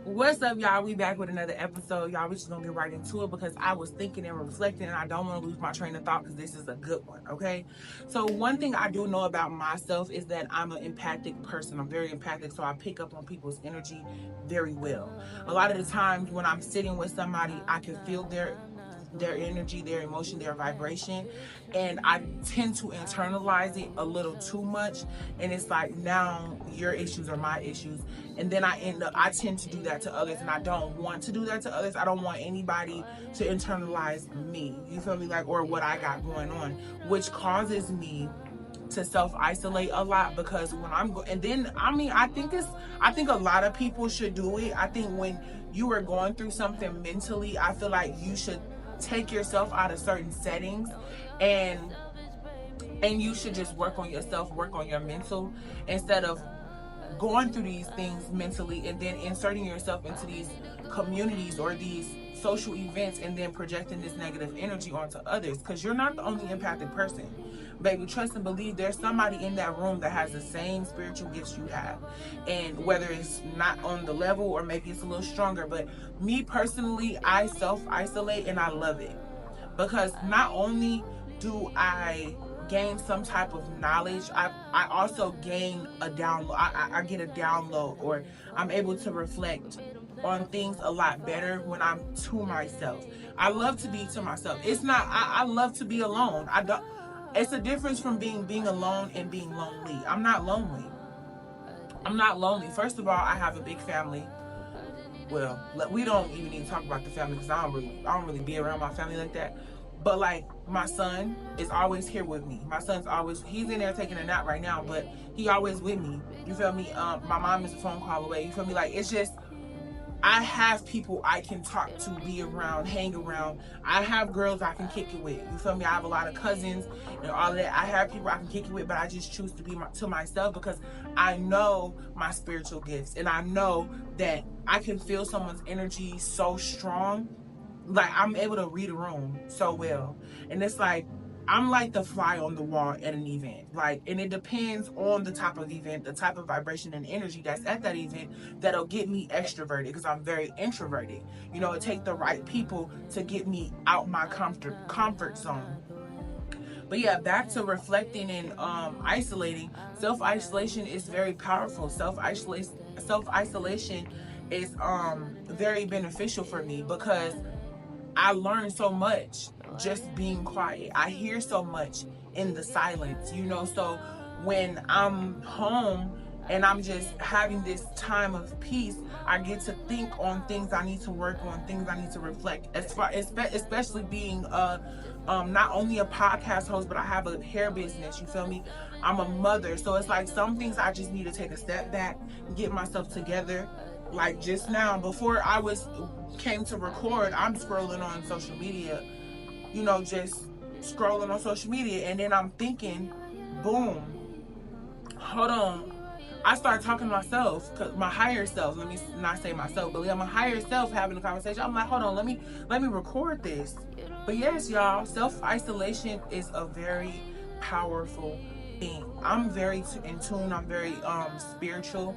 What's up, y'all? We back with another episode. Y'all, we just gonna get right into it because I was thinking and reflecting and I don't want to lose my train of thought because this is a good one, okay? So one thing I do know about myself is that I'm an empathic person. I'm very empathic, so I pick up on people's energy very well. A lot of the times when I'm sitting with somebody, I can feel their energy, their emotion, their vibration, and I tend to internalize it a little too much, and it's like now your issues are my issues, and then I tend to do that to others, and I don't want to do that to others. I don't want anybody to internalize me, you feel me, like, or what I got going on, which causes me to self-isolate a lot because when and then I think a lot of people should do it. I think when you are going through something mentally, I feel like you should take yourself out of certain settings and you should just work on yourself, work on your mental, instead of going through these things mentally and then inserting yourself into these communities or these social events and then projecting this negative energy onto others, because you're not the only empathic person, baby. Trust and believe there's somebody in that room that has the same spiritual gifts you have, and whether it's not on the level or maybe it's a little stronger. But me personally, I self-isolate and I love it, because not only do I gain some type of knowledge, I also gain a download. I get a download, or I'm able to reflect on things a lot better when I'm to myself. I love to be to myself. It's not, I love to be alone. I don't, it's a difference from being alone and being lonely. I'm not lonely. I'm not lonely. First of all, I have a big family. Well, we don't even need to talk about the family because I don't really be around my family like that. But like, my son is always here with me. My son's always, he's in there taking a nap right now, but he always with me. You feel me? My mom is a phone call away. You feel me? Like, it's just, I have people I can talk to, be around, hang around. I have girls I can kick it with. You feel me? I have a lot of cousins and all of that. I have people I can kick it with, but I just choose to be to myself because I know my spiritual gifts, and I know that I can feel someone's energy so strong. Like, I'm able to read a room so well, and it's like I'm like the fly on the wall at an event. Like, and it depends on the type of event, the type of vibration and energy that's at that event that'll get me extroverted, because I'm very introverted. You know, it takes the right people to get me out my comfort zone. But yeah, back to reflecting and isolating. Self-isolation is very powerful. Self-isolation is very beneficial for me because I learned so much just being quiet. I hear so much in the silence, you know. So when I'm home and I'm just having this time of peace, I get to think on things I need to work on, things I need to reflect. Especially being not only a podcast host, but I have a hair business. You feel me? I'm a mother, so it's like some things I just need to take a step back, get myself together. Like just now, before I came to record, I'm scrolling on social media, you know, just scrolling on social media, and then I'm thinking, boom, hold on. I start talking to myself, cause my higher self. Let me not say myself, but yeah, my higher self having a conversation. I'm like, hold on, let me record this. But yes, y'all, self-isolation is a very powerful thing. I'm very in tune. I'm very spiritual,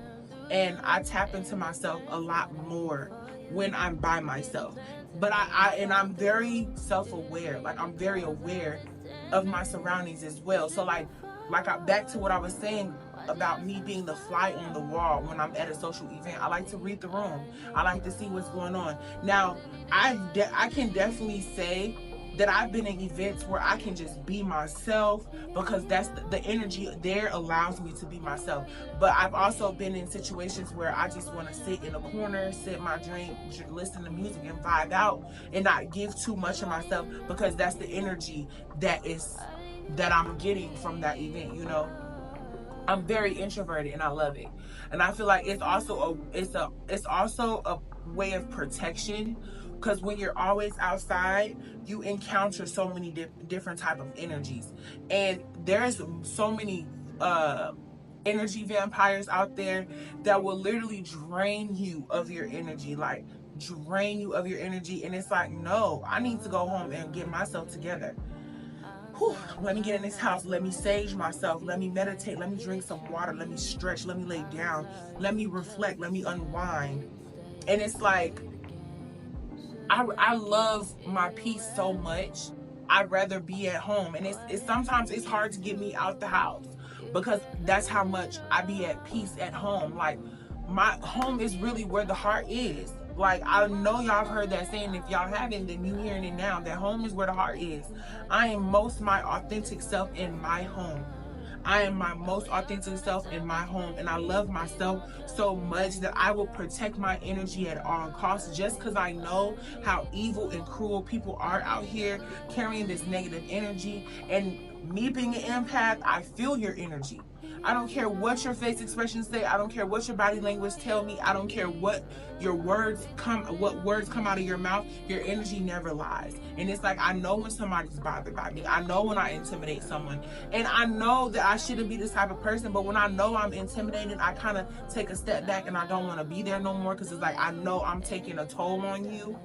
and I tap into myself a lot more when I'm by myself. But I'm very self-aware. Like, I'm very aware of my surroundings as well. So back to what I was saying about me being the fly on the wall when I'm at a social event. I like to read the room. I like to see what's going on. Now, I can definitely say that I've been in events where I can just be myself, because that's the energy there allows me to be myself. But I've also been in situations where I just want to sit in a corner, sip my drink, listen to music, and vibe out, and not give too much of myself, because that's the energy that I'm getting from that event, you know. I'm very introverted and I love it. And I feel like it's also a way of protection, because when you're always outside, you encounter so many different type of energies, and there's so many energy vampires out there that will literally drain you of your energy, like drain you of your energy. And it's like, no, I need to go home and get myself together. Let me get in this house. Let me sage myself. Let me meditate. Let me drink some water. Let me stretch. Let me lay down. Let me reflect. Let me unwind. And it's like, I love my peace so much. I'd rather be at home. And it's sometimes it's hard to get me out the house because that's how much I be at peace at home. Like, my home is really where the heart is. Like, I know y'all have heard that saying. If y'all haven't, then you hearing it now. That home is where the heart is. I am most my authentic self in my home. I am my most authentic self in my home, and I love myself so much that I will protect my energy at all costs, just because I know how evil and cruel people are out here carrying this negative energy. And me being an empath, I feel your energy. I don't care what your face expressions say. I don't care what your body language tell me. I don't care what what words come out of your mouth. Your energy never lies. And it's like, I know when somebody's bothered by me. I know when I intimidate someone. And I know that I shouldn't be this type of person, but when I know I'm intimidated, I kind of take a step back and I don't want to be there no more, because it's like, I know I'm taking a toll on you.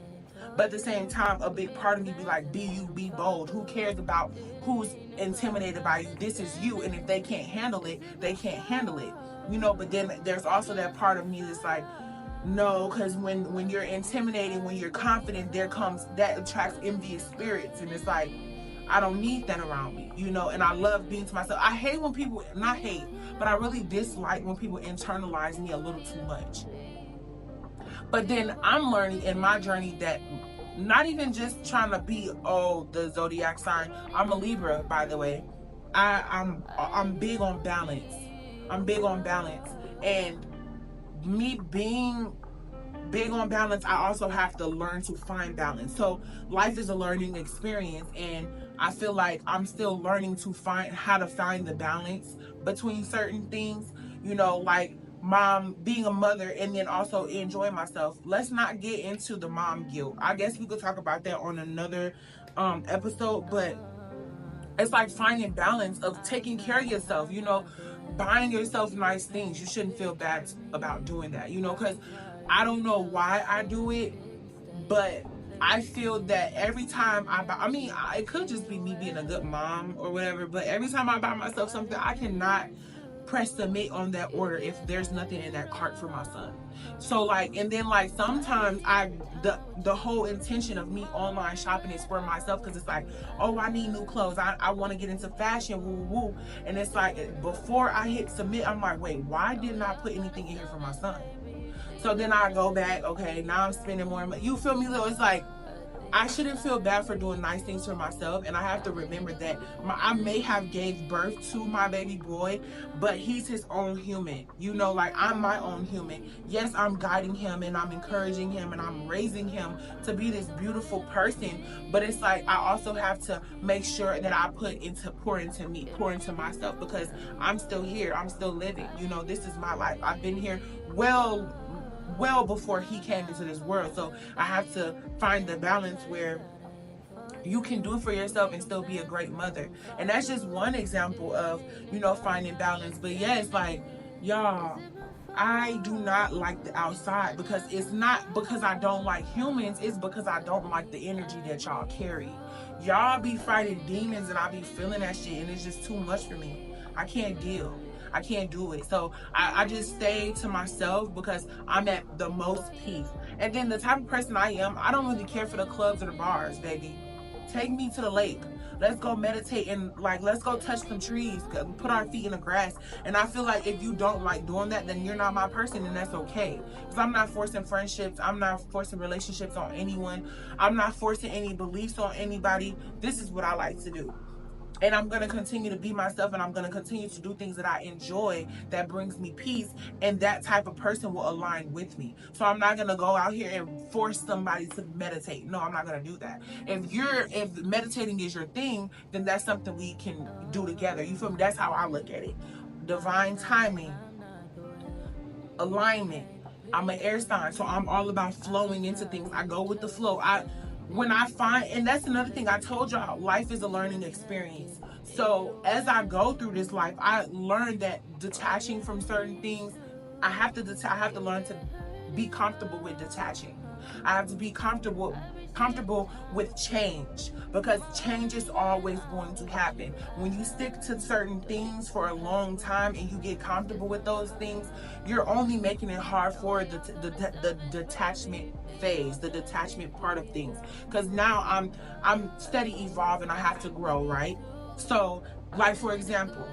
But at the same time, a big part of me be like, be you, be bold. Who cares about who's intimidated by you? This is you. And if they can't handle it, they can't handle it. But then there's also that part of me that's like, no, because when you're intimidating, when you're confident, that attracts envious spirits. And it's like, I don't need that around me, and I love being to myself. I hate when people, not hate, but I really dislike when people internalize me a little too much. But then I'm learning in my journey that not even just trying to be, the zodiac sign. I'm a Libra, by the way. I'm big on balance. I'm big on balance. And me being big on balance, I also have to learn to find balance. So life is a learning experience, and I feel like I'm still learning to find how to find the balance between certain things, like mom being a mother and then also enjoying myself. Let's not get into the mom guilt. I guess we could talk about that on another episode, but it's like finding balance of taking care of yourself, buying yourself nice things. You shouldn't feel bad about doing that, because I don't know why I do it, but I feel that every time it could just be me being a good mom or whatever, but every time I buy myself something, I cannot press submit on that order if there's nothing in that cart for my son. So and then sometimes the whole intention of me online shopping is for myself, because it's like, I need new clothes, I want to get into fashion, woo woo. And it's like, before I hit submit, I'm like, wait, why didn't I put anything in here for my son? So then I go back, okay, now I'm spending more money. You feel me though? It's like, I shouldn't feel bad for doing nice things for myself, and I have to remember that I may have gave birth to my baby boy, but he's his own human. I'm my own human. Yes, I'm guiding him and I'm encouraging him and I'm raising him to be this beautiful person, but it's like, I also have to make sure that I pour into me, pour into myself, because I'm still here. I'm still living. This is my life. I've been here well before he came into this world. So I have to find the balance where you can do for yourself and still be a great mother. And that's just one example of, finding balance. But yeah, it's like, y'all, I do not like the outside, because it's not because I don't like humans, it's because I don't like the energy that y'all carry. Y'all be fighting demons and I be feeling that shit, and it's just too much for me. I can't deal. I can't do it. So I just stay to myself because I'm at the most peace. And then the type of person I am, I don't really care for the clubs or the bars, baby. Take me to the lake. Let's go meditate and let's go touch some trees, put our feet in the grass. And I feel like if you don't like doing that, then you're not my person, and that's okay. Because I'm not forcing friendships. I'm not forcing relationships on anyone. I'm not forcing any beliefs on anybody. This is what I like to do. And I'm going to continue to be myself, and I'm going to continue to do things that I enjoy, that brings me peace, and that type of person will align with me. So I'm not going to go out here and force somebody to meditate. No, I'm not going to do that. If meditating is your thing, then that's something we can do together. You feel me? That's how I look at it. Divine timing, alignment. I'm an air sign, so I'm all about flowing into things. I go with the flow. And that's another thing I told y'all, life is a learning experience. So as I go through this life, I learned that detaching from certain things, I have to learn to be comfortable with detaching. I have to be comfortable with change, because change is always going to happen. When you stick to certain things for a long time and you get comfortable with those things, you're only making it hard for the detachment phase, the detachment part of things. Because now I'm steady evolving. I have to grow, right? So, like for example,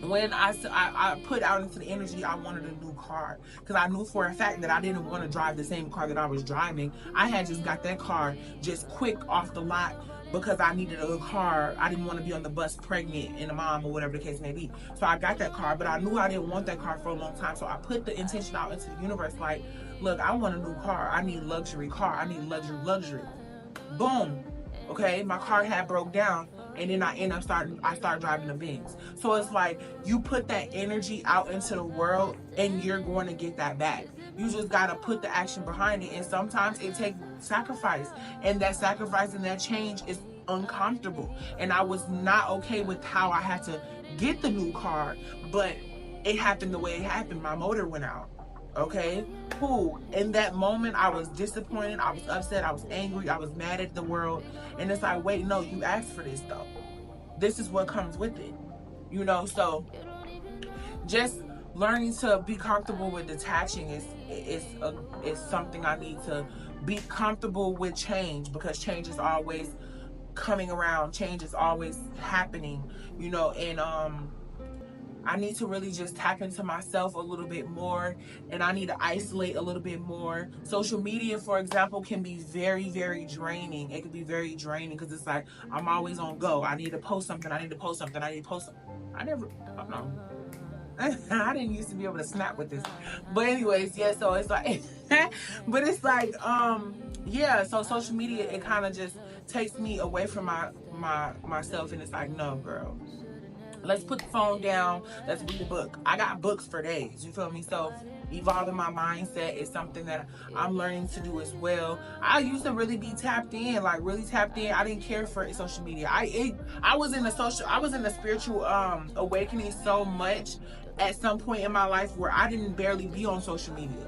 when I put out into the energy, I wanted a new car, because I knew for a fact that I didn't want to drive the same car that I was driving. I had just got that car just quick off the lot because I needed a car. I didn't want to be on the bus pregnant and a mom or whatever the case may be. So I got that car, but I knew I didn't want that car for a long time. So I put the intention out into the universe like, look, I want a new car. I need luxury car. I need luxury. Boom. Okay, my car had broke down, and then I started driving the Benz. So it's like, you put that energy out into the world and you're going to get that back. You just got to put the action behind it, and sometimes it takes sacrifice, and that sacrifice and that change is uncomfortable. And I was not okay with how I had to get the new car, but it happened the way it happened. My motor went out. Okay, cool. In that moment, I was disappointed, I was upset, I was angry, I was mad at the world. And it's like, wait, no, you asked for this though. This is what comes with it. So just learning to be comfortable with detaching is something I need to be comfortable with change, because change is always coming around, change is always happening, and I need to really just tap into myself a little bit more, and I need to isolate a little bit more. Social media, for example, can be very, very draining. It can be very draining because it's like, I'm always on go. I need to post something. I never, I didn't used to be able to snap with this. But anyways, yeah, so it's like, but it's like, yeah, so social media, it kind of just takes me away from myself, and it's like, no, girl. Let's put the phone down. Let's read a book. I got books for days. You feel me? So evolving my mindset is something that I'm learning to do as well. I used to really be tapped in, like really tapped in. I didn't care for social media. I was in a spiritual awakening so much at some point in my life where I didn't barely be on social media.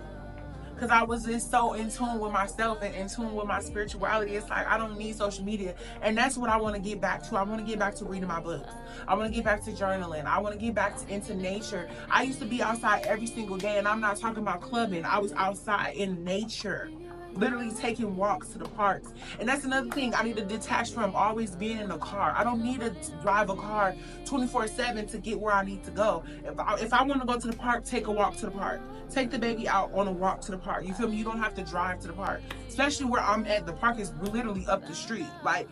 Because I was just so in tune with myself and in tune with my spirituality. It's like, I don't need social media. And that's what I want to get back to. I want to get back to reading my books. I want to get back to journaling. I want to get back into nature. I used to be outside every single day, and I'm not talking about clubbing. I was outside in nature, literally taking walks to the parks. And that's another thing I need to detach from, always being in a car. I don't need to drive a car 24/7 to get where I need to go. If I want to go to the park, take a walk to the park. Take the baby out on a walk to the park. You feel me? You don't have to drive to the park. Especially where I'm at, the park is literally up the street. Like,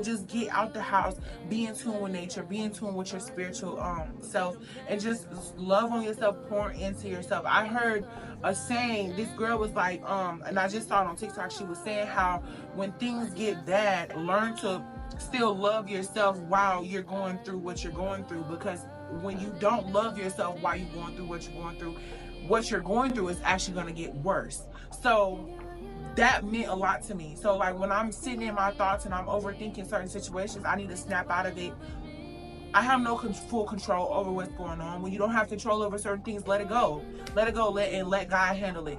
just get out the house, be in tune with nature, be in tune with your spiritual self, and just love on yourself, pour into yourself. I heard a saying, this girl was like, and I just saw it on TikTok, she was saying how when things get bad, learn to still love yourself while you're going through what you're going through, because when you don't love yourself while you're going through what you're going through is actually going to get worse. So that meant a lot to me. So like when I'm sitting in my thoughts and I'm overthinking certain situations, I need to snap out of it. I have no full control over what's going on. When you don't have control over certain things, let it go. Let let God handle it.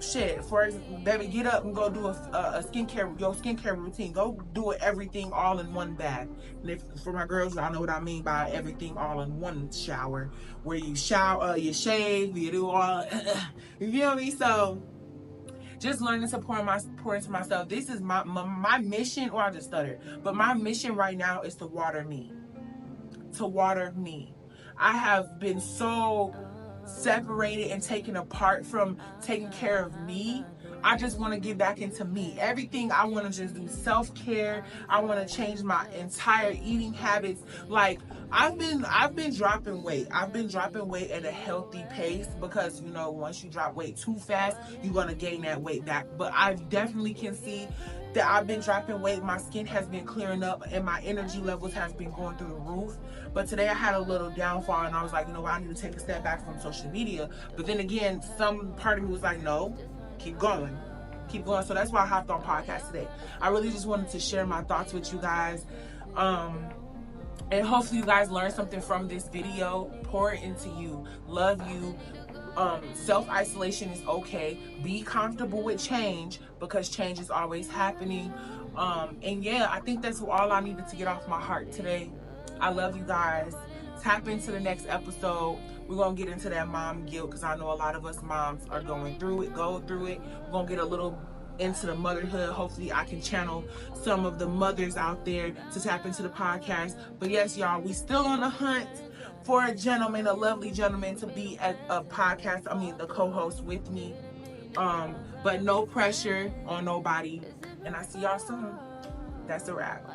Shit, for example, baby, get up and go do your skincare routine. Go do everything all in one bath. And for my girls, I know what I mean by everything all in one shower, where you shower, you shave, you do all. You feel me? So just learning to pour into myself. This is my mission, or I just stuttered. But my mission right now is to water me. I have been so separated and taken apart from taking care of me. I just want to get back into me. Everything I want to just do self-care. I want to change my entire eating habits. Like I've been dropping weight. I've been dropping weight at a healthy pace, because once you drop weight too fast, you're going to gain that weight back. But I definitely can see that I've been dropping weight. My skin has been clearing up and my energy levels has been going through the roof. But today I had a little downfall, and I was like, I need to take a step back from social media. But then again, some part of me was like, no, keep going. So that's why I hopped on podcast today. I really just wanted to share my thoughts with you guys. And hopefully you guys learned something from this video. Pour it into you. Love you. Self-isolation is okay. Be comfortable with change, because change is always happening. And yeah, I think that's all I needed to get off my heart today. I love you guys. Tap into the next episode. We're gonna get into that mom guilt, because I know a lot of us moms are going through it, go through it. We're gonna get a little into the motherhood. Hopefully I can channel some of the mothers out there to tap into the podcast. But yes, y'all, we still on the hunt for a gentleman, a lovely gentleman, to be at a podcast, the co-host with me. But no pressure on nobody. And I see y'all soon. That's a wrap.